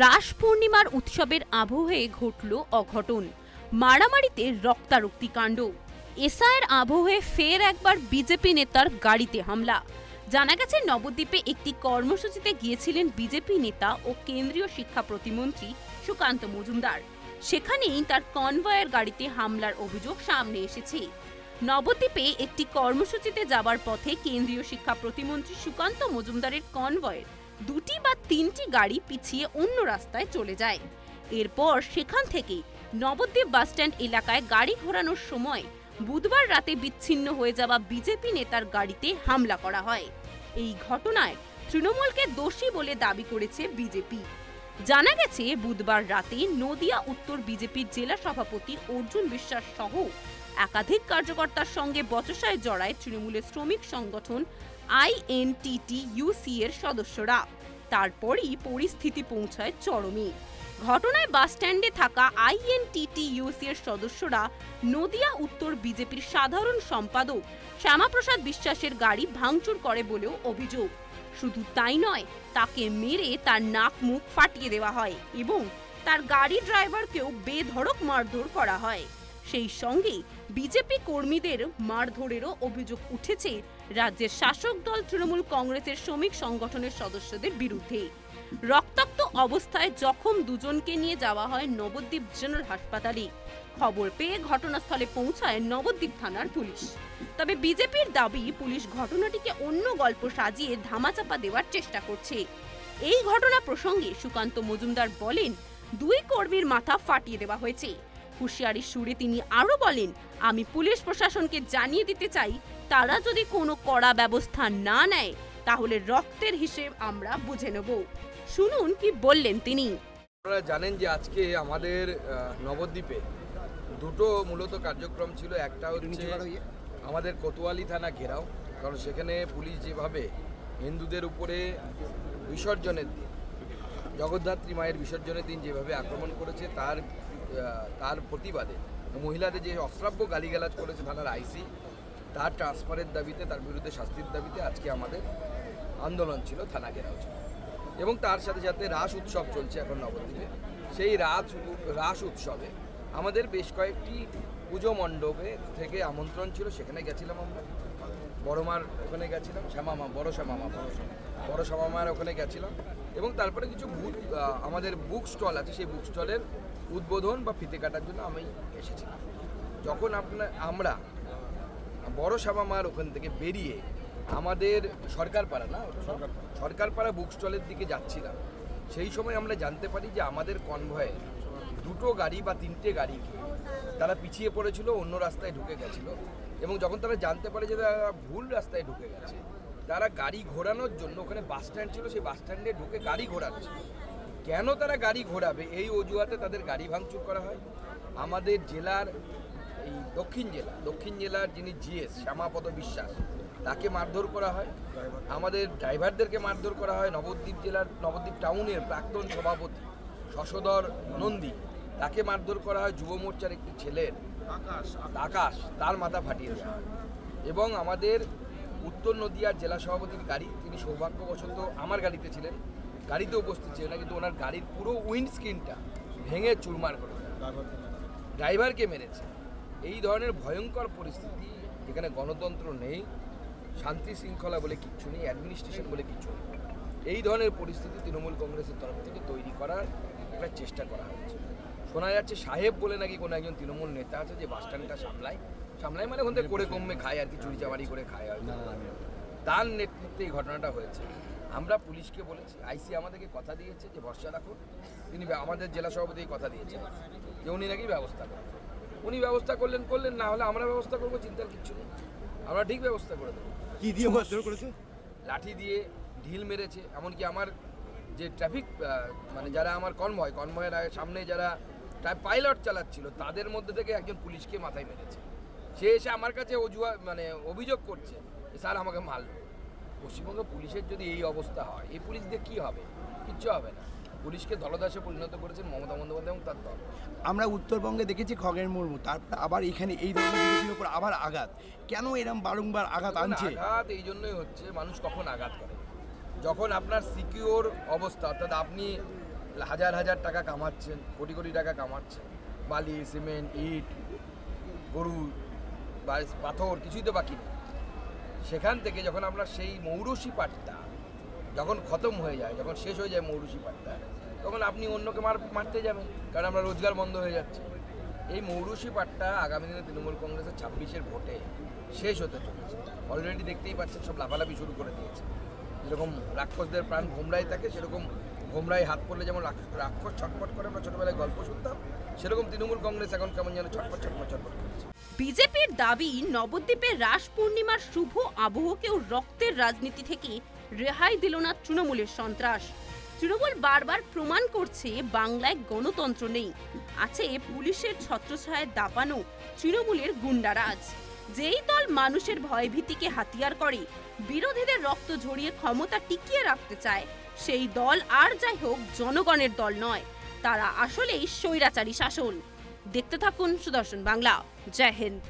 রাস পূর্ণিমার উৎসবের আবহে ঘটল অঘটন, মারামারিতে রক্তারক্তি কাণ্ড। এসআইয়ের আবহে ফের একবার বিজেপি নেতার গাড়িতে হামলা। জানা গেছে, নবদ্বীপে একটি কর্মসূচিতে গিয়েছিলেন বিজেপি নেতা ও কেন্দ্রীয় শিক্ষা প্রতিমন্ত্রী সুকান্ত মজুমদার। সেখানেই তার কনভয়ের গাড়িতে হামলার অভিযোগ সামনে এসেছে। নবদ্বীপে একটি কর্মসূচিতে যাবার পথে কেন্দ্রীয় শিক্ষা প্রতিমন্ত্রী সুকান্ত মজুমদারের কনভয়ের দুটি বা তিনটি গাড়ি পিছিয়ে অন্য রাস্তায় চলে যায়। এরপর সেখান থেকে নবদ্বীপ বাসস্ট্যান্ড এলাকায় গাড়ি ঘোরানোর সময় বুধবার রাতে বিচ্ছিন্ন হয়ে যাওয়া বিজেপি নেতার গাড়িতে হামলা করা হয়। এই ঘটনায় তৃণমূলকে দোষী বলে দাবি করেছে বিজেপি। জানা গেছে, বুধবার রাতে নদিয়া উত্তর বিজেপির জেলা সভাপতি অর্জুন বিশ্বাস সহ একাধিক কার্যকর্তার সঙ্গে বচসায় জড়ায় তৃণমূলের শ্রমিক সংগঠন INTTUC এর সদস্যরা। তারপরই পরিস্থিতি পৌঁছায় চরমে। ঘটনায় বাসস্ট্যান্ডে থাকা INTTUC এর সদস্যরা নদিয়া উত্তর বিজেপির সাধারণ সম্পাদক শ্যামাপ্রসাদ বিশ্বাসের গাড়ি ভাঙচুর করে বলেও অভিযোগ। শুধু তাই নয়, তাকে মেরে তার নাক মুখ ফাটিয়ে দেওয়া হয় এবং তার গাড়ি ড্রাইভারকেও বেধড়ক মারধর করা হয়। সেই সঙ্গে বিজেপি কর্মীদের মারধরেরও অভিযোগ উঠেছে রাজ্যের শাসক দল তৃণমূল কংগ্রেসের শ্রমিক সংগঠনের সদস্যদের বিরুদ্ধে। রক্তাক্ত অবস্থায় জখম দুজনকে নিয়ে যাওয়া হয় নবদ্বীপ জেনারেল হাসপাতালে। খবর পেয়ে ঘটনাস্থলে পৌঁছায় নবদ্বীপ থানার পুলিশ। তবে বিজেপির দাবি, পুলিশ ঘটনাটিকে অন্য গল্প সাজিয়ে ধামাচাপা দেওয়ার চেষ্টা করছে। এই ঘটনা প্রসঙ্গে সুকান্ত মজুমদার বলেন, দুই কর্মীর মাথা ফাটিয়ে দেওয়া হয়েছে। হুঁশিয়ারির সুরে তিনি আরো বলেন, আমি পুলিশ প্রশাসনকে জানিয়ে দিতে চাই, তারা যদি কোনো কড়া ব্যবস্থা না নেয় তাহলে রক্তের হিসেব আমরা বুঝে নেব। শুনুন কি বললেন তিনি। আপনারা জানেন যে আজকে আমাদের নবদ্বীপে দুটো মূলত কার্যক্রম ছিল। একটা হচ্ছে আমাদের কোতোয়ালি থানা ঘেরাও, কারণ সেখানে পুলিশ যেভাবে হিন্দুদের উপরে বিসর্জনের দিন, জগদ্ধাত্রী মায়ের বিসর্জনের দিন যেভাবে আক্রমণ করেছে তার প্রতিবাদে মহিলাদের যে অশ্রাব্য গালিগালাজ করেছে থানার আইসি, তার ট্রান্সফারের দাবিতে, তার বিরুদ্ধে শাস্তির দাবিতে আজকে আমাদের আন্দোলন ছিল, থানা ঘেরাও ছিল। এবং তার সাথে সাথে রাস উৎসব চলছে এখন নবদ্বীপে। সেই রাস উৎসবে আমাদের বেশ কয়েকটি পুজো মণ্ডপে থেকে আমন্ত্রণ ছিল, সেখানে গেছিলাম আমরা। বড়মার ওখানে গেছিলাম, বড় শ্যামামার ওখানে গেছিলাম। এবং তারপরে কিছু আমাদের বুক স্টল আছে, সেই বুক স্টলের উদ্বোধন বা ফিতে কাটার জন্য আমি এসেছিলাম। যখন আমরা বড় শ্যামামার ওখান থেকে বেরিয়ে আমাদের সরকারপাড়া বুক স্টলের দিকে যাচ্ছিলাম, সেই সময় আমরা জানতে পারি যে আমাদের কনভয়ে দুটো গাড়ি বা তিনটে গাড়িকে তারা পিছিয়ে পড়েছিল, অন্য রাস্তায় ঢুকে গেছিল। এবং যখন তারা জানতে পারে যে তারা ভুল রাস্তায় ঢুকে গেছে, তারা গাড়ি ঘোরানোর জন্য, ওখানে বাস স্ট্যান্ড ছিল, সেই বাস স্ট্যান্ডে ঢুকে গাড়ি ঘোরাচ্ছে। কেন তারা গাড়ি ঘোরাবে এই অজুহাতে তাদের গাড়ি ভাঙচুর করা হয়। আমাদের জেলার এই দক্ষিণ জেলার যিনি জিএস শ্যামাপদ বিশ্বাস, তাকে মারধর করা হয়। আমাদের ড্রাইভারদেরকে মারধর করা হয়। নবদ্বীপ টাউনের প্রাক্তন সভাপতি শশধর নন্দী, তাকে মারধর করা হয়। যুব মোর্চার একটি ছেলের আকাশ, তার মাথা ফাটিয়ে দেওয়া হয়। এবং আমাদের উত্তর নদিয়ার জেলা সভাপতির গাড়ি, তিনি সৌভাগ্যবশত আমার গাড়িতে ছিলেন, গাড়িতে উপস্থিত ছিলেন না, কিন্তু ওনার গাড়ির পুরো উইন্ডস্ক্রিনটা ভেঙে চুরমার করে ড্রাইভারকে মেরেছে। এই ধরনের ভয়ঙ্কর পরিস্থিতি, যেখানে গণতন্ত্র নেই, শান্তি শৃঙ্খলা বলে কিচ্ছু নেই, অ্যাডমিনিস্ট্রেশন বলে কিছু নেই, এই ধরনের পরিস্থিতি তৃণমূল কংগ্রেসের তরফ থেকে তৈরি করার একটা চেষ্টা করা হচ্ছে। শোনা যাচ্ছে সাহেব বলে নাকি কোনো একজন তৃণমূল নেতা আছে যে বাস স্ট্যান্ডটা সামলায় মানে ওখান থেকে করে কমে খায় আর কি, চুরি চামারি করে খায় হয়তো। তার নেতৃত্বে এই ঘটনাটা হয়েছে। আমরা পুলিশকে বলেছি, আইসি আমাদেরকে কথা দিয়েছে যে ভরসা রাখুন, তিনি আমাদের জেলা সভাপতি কথা দিয়েছেন যে উনি নাকি ব্যবস্থা করেন। উনি ব্যবস্থা করলেন, না হলে আমরা ব্যবস্থা করবো, চিন্তার কিচ্ছু নেই, আমরা ঠিক ব্যবস্থা করে দেবো। কি দিয়ে মারধর করেছে? লাঠি দিয়ে, ঢিল মেরেছে। এমনকি আমার যে ট্রাফিক মানে যারা আমার কনভয়ের সামনে যারা পাইলট চালাচ্ছিল, তাদের মধ্যে থেকে একজন পুলিশকে মাথায় মেরেছে। সে এসে আমার কাছে অভিযোগ করছে, স্যার আমাকে মারল। পশ্চিমবঙ্গ পুলিশের যদি এই অবস্থা হয়, এই পুলিশ দিয়ে কী হবে? কিচ্ছু হবে না। পুলিশকে দলদাসে পরিণত করেছেন মমতা বন্দ্যোপাধ্যায় এবং তার দল। আমরা উত্তরবঙ্গে দেখেছি খগেন মুর্মু, তারপর আবার এখানে এই ধরনের বিরোধীর উপর আবার আঘাত। কেন এরকম বারংবার আঘাত আনছে? আঘাত এই জন্যই হচ্ছে, মানুষ কখন আঘাত করে, যখন আপনার সিকিউর অবস্থা, অর্থাৎ আপনি হাজার হাজার টাকা কামাচ্ছেন, কোটি কোটি টাকা কামাচ্ছেন, বালি, সিমেন্ট, ইট, গরু, পাথর কিছুই তো বাকি নেই। সেখান থেকে যখন আমরা সেই মৌরসি পাটটা যখন খতম হয়ে যায়, যখন শেষ হয়ে যায় মৌরসি পাটটা, তখন আপনি অন্যকে মারতে যাবেন, কারণ আমরা রোজগার বন্ধ হয়ে যাচ্ছে। এই মৌরসি পাটটা আগামী দিনে তৃণমূল কংগ্রেসের 26-এর ভোটে শেষ হতে চলেছে। অলরেডি দেখতেই পাচ্ছেন সব লাফালাফি শুরু করে দিয়েছে। যেরকম রাক্ষসদের প্রাণ ভোমরায় থাকে, সেরকম ভোমরায় হাত পড়লে যেমন রাক্ষস ছটফট করে, আমরা ছোটবেলায় গল্প শুনতাম, সেরকম তৃণমূল কংগ্রেস এখন কেমন যেন ছটফট ছটফট ছটফট করছে। বিজেপির দাবি, নবদ্বীপের রাস পূর্ণিমার শুভ আবহকেও রক্তের রাজনীতি থেকে রেহাই দিল না তৃণমূলের সন্ত্রাস। তৃণমূল বারবার প্রমাণ করছে বাংলায় গণতন্ত্র নেই, আছে পুলিশের ছত্রছায়ায় দাপানো তৃণমূলের গুন্ডারাজ। যেই দল মানুষের ভয়ভীতিকে হাতিয়ার করে, বিরোধীদের রক্ত ঝরিয়ে ক্ষমতা টিকিয়ে রাখতে চায়, সেই দল আর যাই হোক জনগণের দল নয়, তারা আসলেই স্বৈরাচারী শাসন। দেখতে থাকুন সুদর্শন বাংলা। জয় হিন্দ।